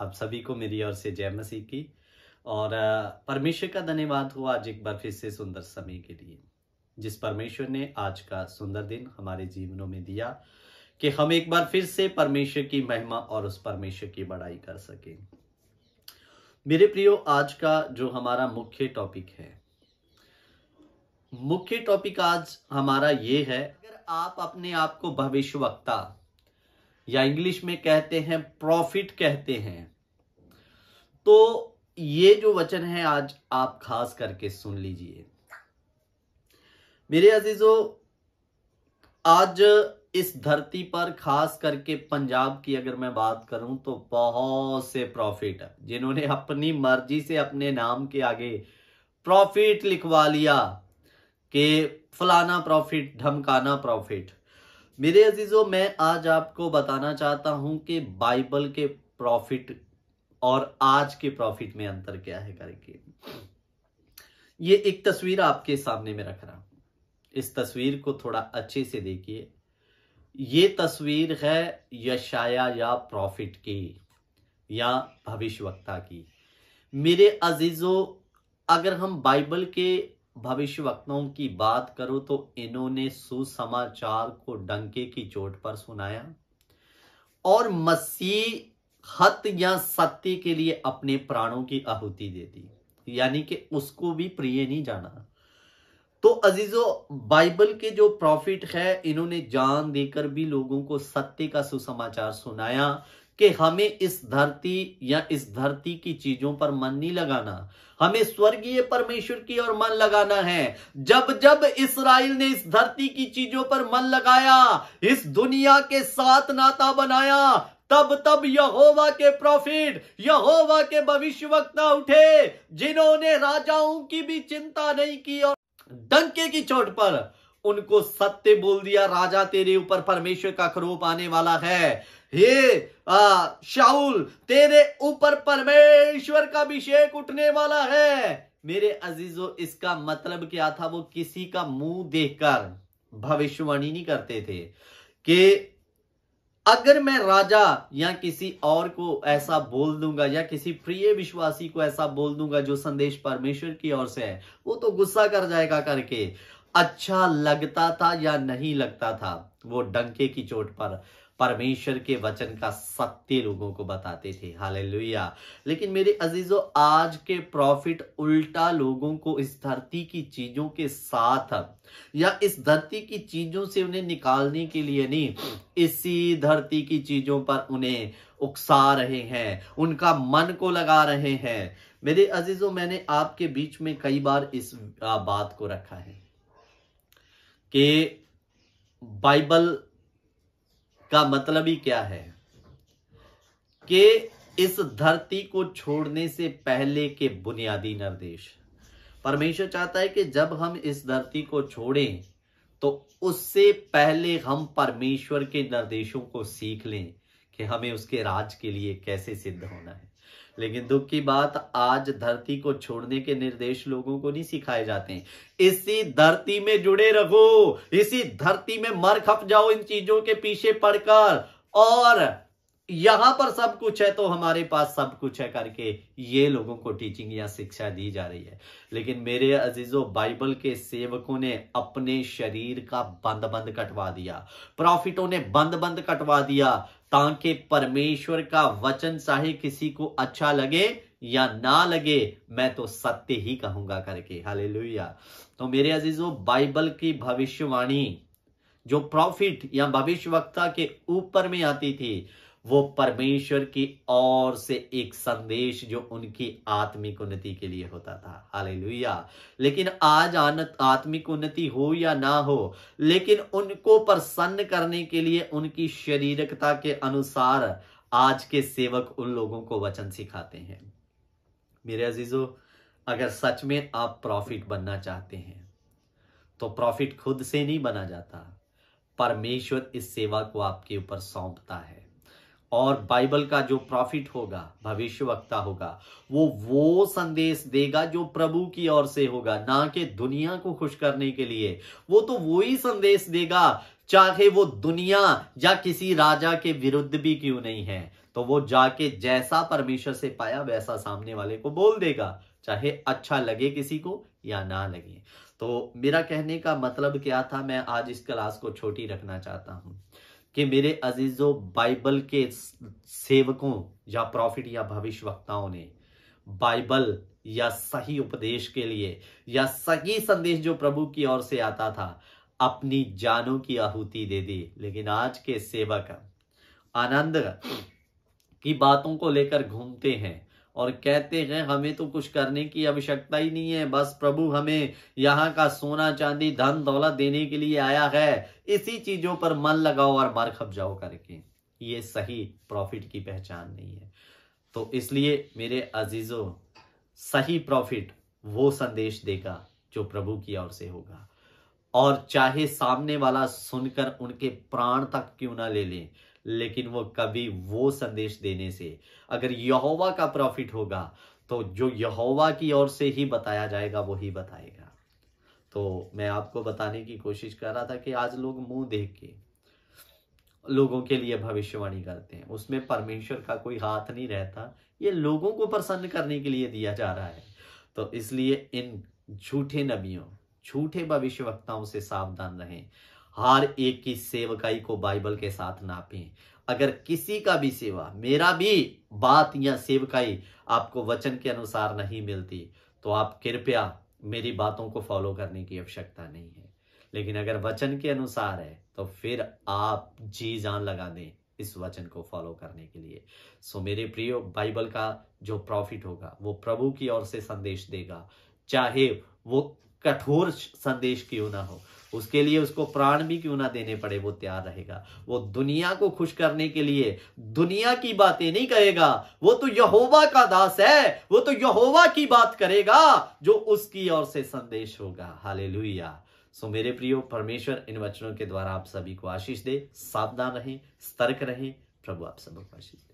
आप सभी को मेरी ओर से जय मसीह की। और परमेश्वर का धन्यवाद हो आज एक बार फिर से सुंदर समय के लिए, जिस परमेश्वर ने आज का सुंदर दिन हमारे जीवनों में दिया कि हम एक बार फिर से परमेश्वर की महिमा और उस परमेश्वर की बड़ाई कर सकें। मेरे प्रियो, आज का जो हमारा मुख्य टॉपिक आज हमारा ये है, अगर आप अपने आप को भविष्यवक्ता या इंग्लिश में कहते हैं प्रॉफिट कहते हैं, तो ये जो वचन है आज आप खास करके सुन लीजिए। मेरे अजीजों, आज इस धरती पर खास करके पंजाब की अगर मैं बात करूं तो बहुत से प्रॉफिट जिन्होंने अपनी मर्जी से अपने नाम के आगे प्रॉफिट लिखवा लिया कि फलाना प्रॉफिट, ढमकाना प्रॉफिट। मेरे अजीजों, मैं आज आपको बताना चाहता हूं कि बाइबल के प्रॉफिट और आज के प्रॉफिट में अंतर क्या है करके। ये एक तस्वीर आपके सामने में रख रहा हूं, इस तस्वीर को थोड़ा अच्छे से देखिए। ये तस्वीर है यशाया या प्रॉफिट की या भविष्यवक्ता की। मेरे अजीजों, अगर हम बाइबल के भविष्यवक्ताओं की बात करो तो इन्होंने सुसमाचार को डंके की चोट पर सुनाया और मसीहत या सत्य के लिए अपने प्राणों की आहुति दे दी, यानी कि उसको भी प्रिय नहीं जाना। तो अजीजों, बाइबल के जो प्रॉफिट है, इन्होंने जान देकर भी लोगों को सत्य का सुसमाचार सुनाया कि हमें इस धरती या इस धरती की चीजों पर मन नहीं लगाना, हमें स्वर्गीय परमेश्वर की ओर मन लगाना है। जब जब इस्राएल ने इस धरती की चीजों पर मन लगाया, इस दुनिया के साथ नाता बनाया, तब तब यहोवा के प्रॉफिट, यहोवा के भविष्यवक्ता उठे, जिन्होंने राजाओं की भी चिंता नहीं की और डंके की चोट पर उनको सत्य बोल दिया, राजा तेरे ऊपर परमेश्वर का क्रोध आने वाला है। हे शाऊल, तेरे ऊपर परमेश्वर का अभिषेक उठने वाला है। मेरे अजीजों, इसका मतलब क्या था? वो किसी का मुंह देखकर भविष्यवाणी नहीं करते थे कि अगर मैं राजा या किसी और को ऐसा बोल दूंगा या किसी प्रिय विश्वासी को ऐसा बोल दूंगा जो संदेश परमेश्वर की ओर से है, वो तो गुस्सा कर जाएगा करके। अच्छा लगता था या नहीं लगता था, वो डंके की चोट पर परमेश्वर के वचन का सत्य लोगों को बताते थे। हालेलुया। लेकिन मेरे अजीजों, आज के प्रॉफिट उल्टा लोगों को इस धरती की चीजों के साथ या इस धरती की चीजों से उन्हें निकालने के लिए नहीं, इसी धरती की चीजों पर उन्हें उकसा रहे हैं, उनका मन को लगा रहे हैं। मेरे अजीजों, मैंने आपके बीच में कई बार इस बात को रखा है कि बाइबल का मतलब ही क्या है, कि इस धरती को छोड़ने से पहले के बुनियादी निर्देश। परमेश्वर चाहता है कि जब हम इस धरती को छोड़ें तो उससे पहले हम परमेश्वर के निर्देशों को सीख लें कि हमें उसके राज के लिए कैसे सिद्ध होना है। लेकिन दुख की बात, आज धरती को छोड़ने के निर्देश लोगों को नहीं सिखाए जाते हैं। इसी धरती में जुड़े रहो, इसी धरती में मर खप जाओ इन चीजों के पीछे पड़कर, और यहां पर सब कुछ है तो हमारे पास सब कुछ है करके ये लोगों को टीचिंग या शिक्षा दी जा रही है। लेकिन मेरे अजीजों, बाइबल के सेवकों ने अपने शरीर का बंद कटवा दिया, प्रॉफिटों ने बंद कटवा दिया, ताकि परमेश्वर का वचन चाहे किसी को अच्छा लगे या ना लगे, मैं तो सत्य ही कहूंगा करके। हालेलुया। तो मेरे अजीजों, बाइबल की भविष्यवाणी जो प्रॉफिट या भविष्यवक्ता के ऊपर में आती थी, वो परमेश्वर की ओर से एक संदेश जो उनकी आत्मिक उन्नति के लिए होता था। हालेलुया। लेकिन आज आत्मिक उन्नति हो या ना हो, लेकिन उनको प्रसन्न करने के लिए उनकी शारीरिकता के अनुसार आज के सेवक उन लोगों को वचन सिखाते हैं। मेरे अजीजों, अगर सच में आप प्रॉफिट बनना चाहते हैं तो प्रॉफिट खुद से नहीं बना जाता, परमेश्वर इस सेवा को आपके ऊपर सौंपता है। और बाइबल का जो प्रॉफिट होगा, भविष्यवक्ता होगा, वो संदेश देगा जो प्रभु की ओर से होगा, ना कि दुनिया को खुश करने के लिए। वो तो वही संदेश देगा चाहे वो दुनिया या किसी राजा के विरुद्ध भी क्यों नहीं है। तो वो जाके जैसा परमेश्वर से पाया वैसा सामने वाले को बोल देगा, चाहे अच्छा लगे किसी को या ना लगे। तो मेरा कहने का मतलब क्या था, मैं आज इस क्लास को छोटी रखना चाहता हूं कि मेरे अजीजों, बाइबल के सेवकों या प्रॉफिट या भविष्यवक्ताओं ने बाइबल या सही उपदेश के लिए या सही संदेश जो प्रभु की ओर से आता था अपनी जानों की आहुति दे दी। लेकिन आज के सेवक आनंद की बातों को लेकर घूमते हैं और कहते हैं हमें तो कुछ करने की आवश्यकता ही नहीं है, बस प्रभु हमें यहाँ का सोना चांदी धन दौलत देने के लिए आया है, इसी चीजों पर मन लगाओ और मर खप जाओ करके। ये सही प्रॉफिट की पहचान नहीं है। तो इसलिए मेरे अजीजों, सही प्रॉफिट वो संदेश देगा जो प्रभु की ओर से होगा, और चाहे सामने वाला सुनकर उनके प्राण तक क्यों ना ले लें, लेकिन वो कभी वो संदेश देने से, अगर यहोवा का प्रॉफिट होगा तो जो यहोवा की ओर से ही बताया जाएगा वो ही बताएगा। तो मैं आपको बताने की कोशिश कर रहा था कि आज लोग मुंह देख के लोगों के लिए भविष्यवाणी करते हैं, उसमें परमेश्वर का कोई हाथ नहीं रहता, ये लोगों को प्रसन्न करने के लिए दिया जा रहा है। तो इसलिए इन झूठे नबियों, झूठे भविष्यवक्ताओं से सावधान रहें। हर एक की सेवकाई को बाइबल के साथ नापें। अगर किसी का भी सेवा, मेरा भी बात या सेवकाई आपको वचन के अनुसार नहीं मिलती तो आप कृपया मेरी बातों को फॉलो करने की आवश्यकता नहीं है। लेकिन अगर वचन के अनुसार है तो फिर आप जी जान लगा दें इस वचन को फॉलो करने के लिए। सो मेरे प्रियो, बाइबल का जो प्रॉफिट होगा वो प्रभु की ओर से संदेश देगा, चाहे वो कठोर संदेश क्यों ना हो, उसके लिए उसको प्राण भी क्यों ना देने पड़े, वो तैयार रहेगा। वो दुनिया को खुश करने के लिए दुनिया की बातें नहीं कहेगा, वो तो यहोवा का दास है, वो तो यहोवा की बात करेगा जो उसकी ओर से संदेश होगा। हालेलुया। सो मेरे प्रियो, परमेश्वर इन वचनों के द्वारा आप सभी को आशीष दे। सावधान रहें, सतर्क रहें। प्रभु आप सबको आशीष दे।